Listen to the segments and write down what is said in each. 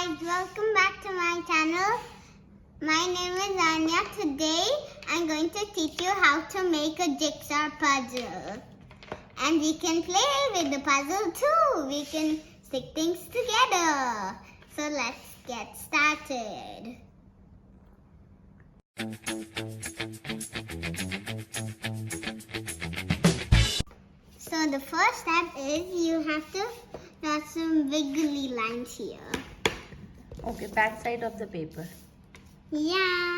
guys, welcome back to my channel. My name is Anya. Today I'm going to teach you how to make a jigsaw puzzle. And we can play with the puzzle too. We can stick things together. So let's get started. So the first step is you have to draw some wiggly lines here. Okay, back side of the paper. Yeah,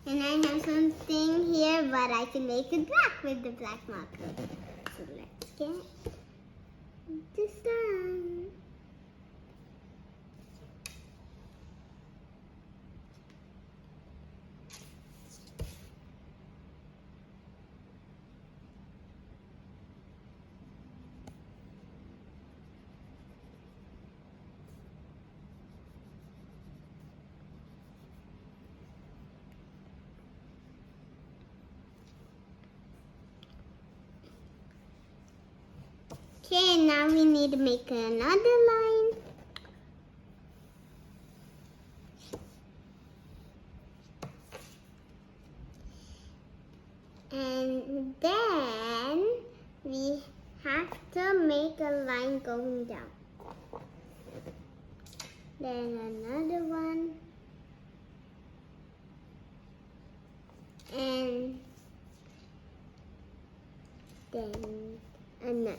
and I have something here, but I can make it black with the black marker. So let's get this done. Okay, now we need to make another line. And then we have to make a line going down. Then another one. And then another.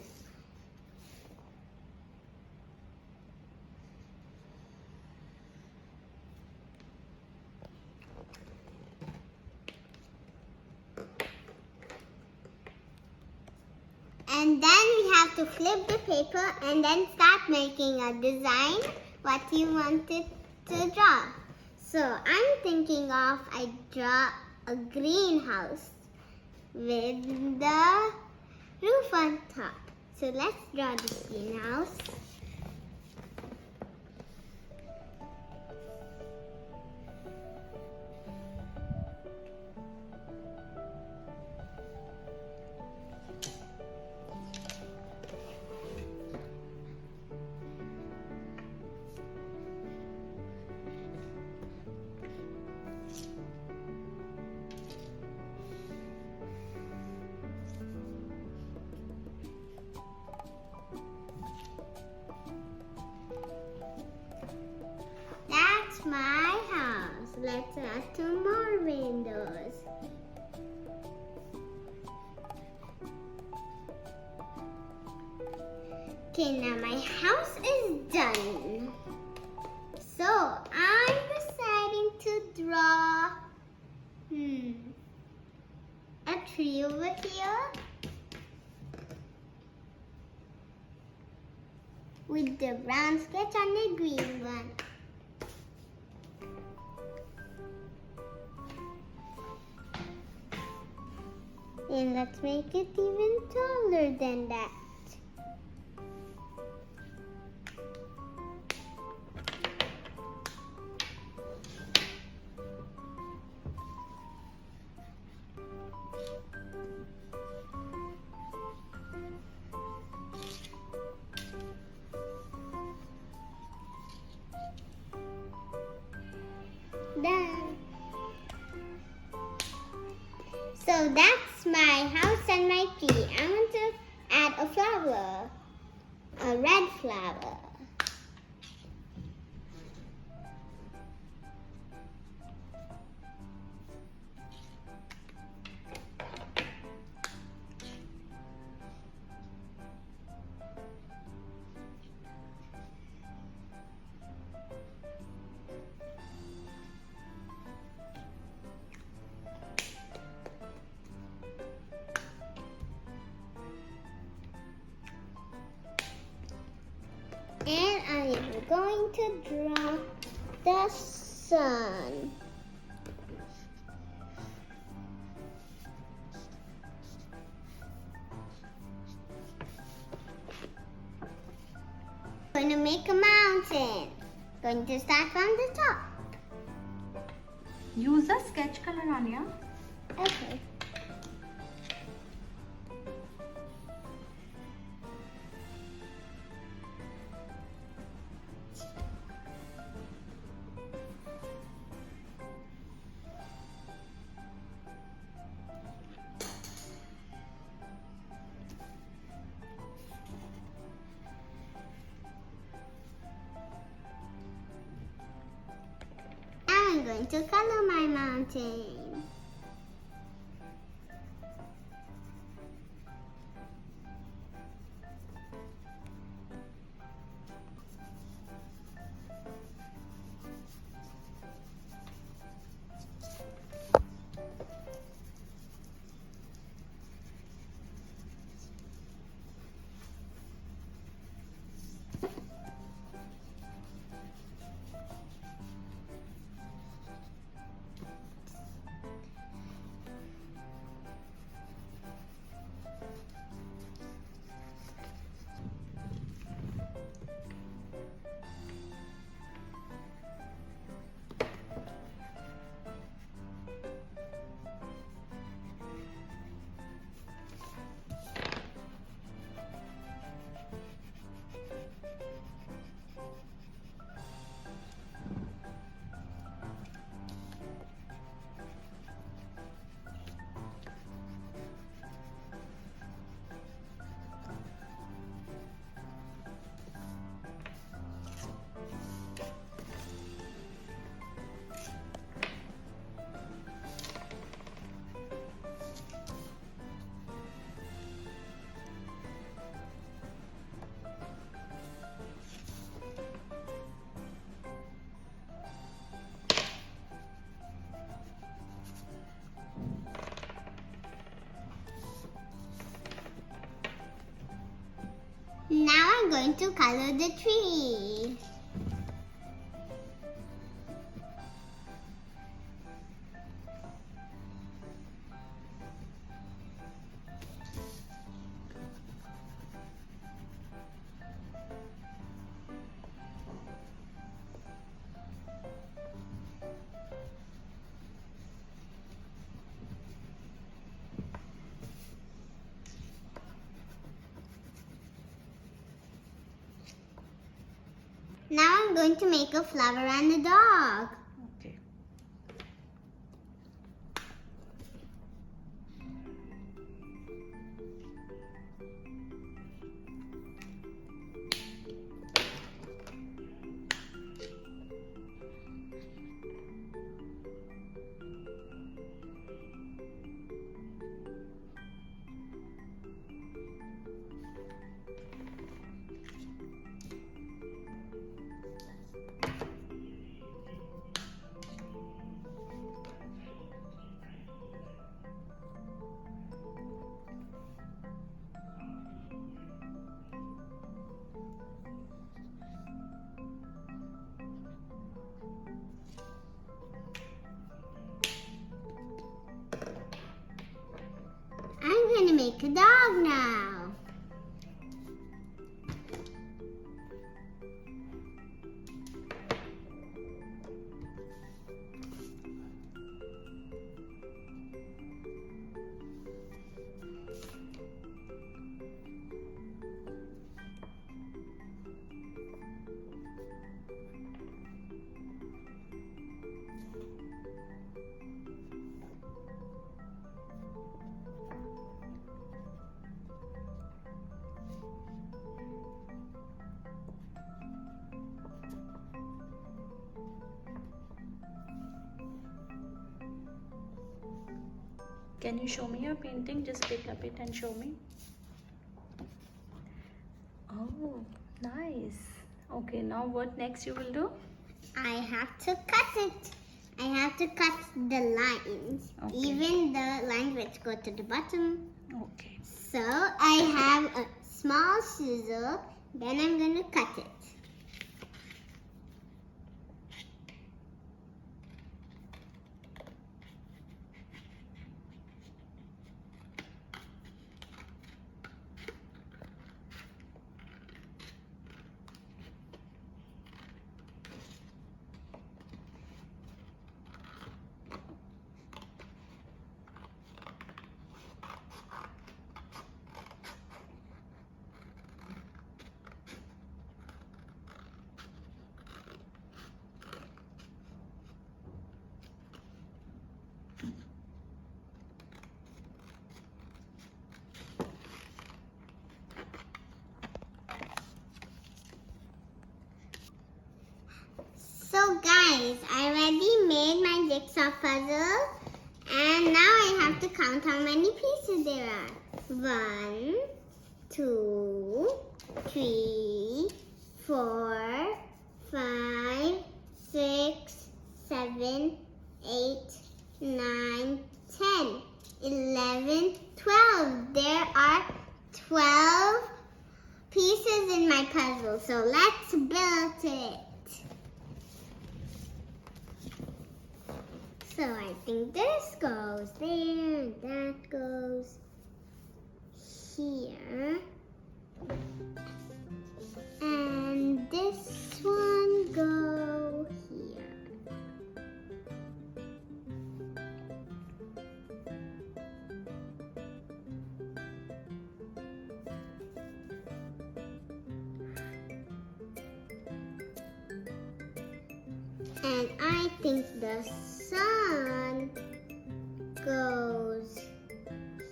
And then we have to flip the paper and then start making a design what you wanted to draw. So I'm thinking of I draw a greenhouse with the roof on top. So let's draw the greenhouse. That's my house. Let's add 2 more windows. Okay, now my house is done. So I'm deciding to draw a tree over here with the brown sketch on the green one. And let's make it even taller than that. Done. So that's my house and my tree. I want to add a flower, a red flower. And I am going to draw the sun. Going to make a mountain. Going to start from the top. Use a sketch color, Anya. Okay. going to color my mountain. Now I'm going to color the tree. Now I'm going to make a flower and a dog. Okay. I'm going to make a dog now. Can you show me your painting? Just pick up it and show me. Oh, nice. Okay, now what next you will do? I have to cut it. I have to cut the lines. Okay. Even the lines which go to the bottom. Okay. So I have a small scissor. Then I'm going to cut it. So guys, I already made my jigsaw puzzle and now I have to count how many pieces there are. 1, 2, 3, 4, 5, 6, 7, 8, 9, 10, 11, 12. There are 12 pieces in my puzzle, so let's build it. So I think this goes there, and that goes here. And this one go here. And I think the sun goes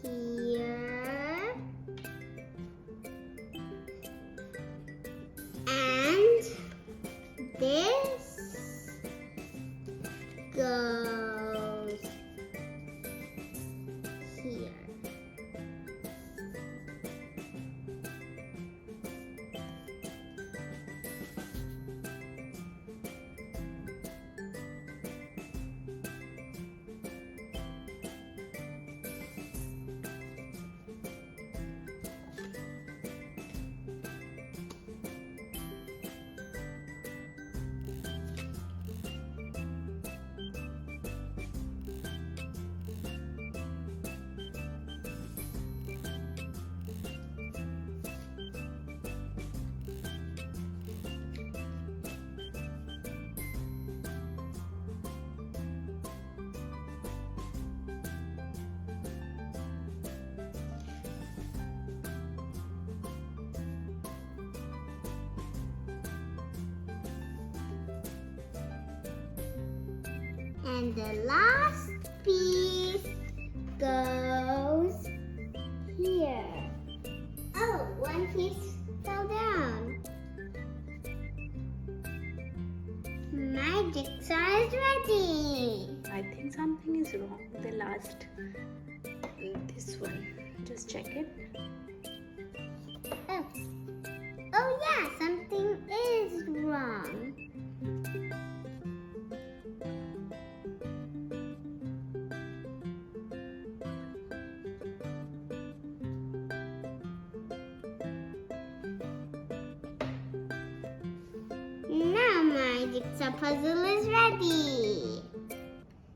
here. And this goes here. And the last piece goes here. Oh, one piece fell down. My jigsaw is ready. I think something is wrong with the last. This one. Just check it. Oh yeah, something is wrong. Now my jigsaw puzzle is ready.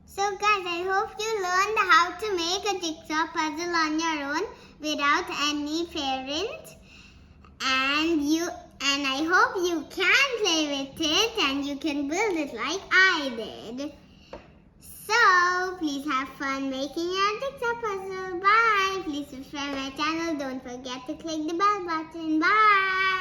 So guys, I hope you learned how to make a jigsaw puzzle on your own without any parent. And I hope you can play with it and you can build it like I did. So please have fun making your jigsaw puzzle. Bye. Please subscribe my channel. Don't forget to click the bell button. Bye.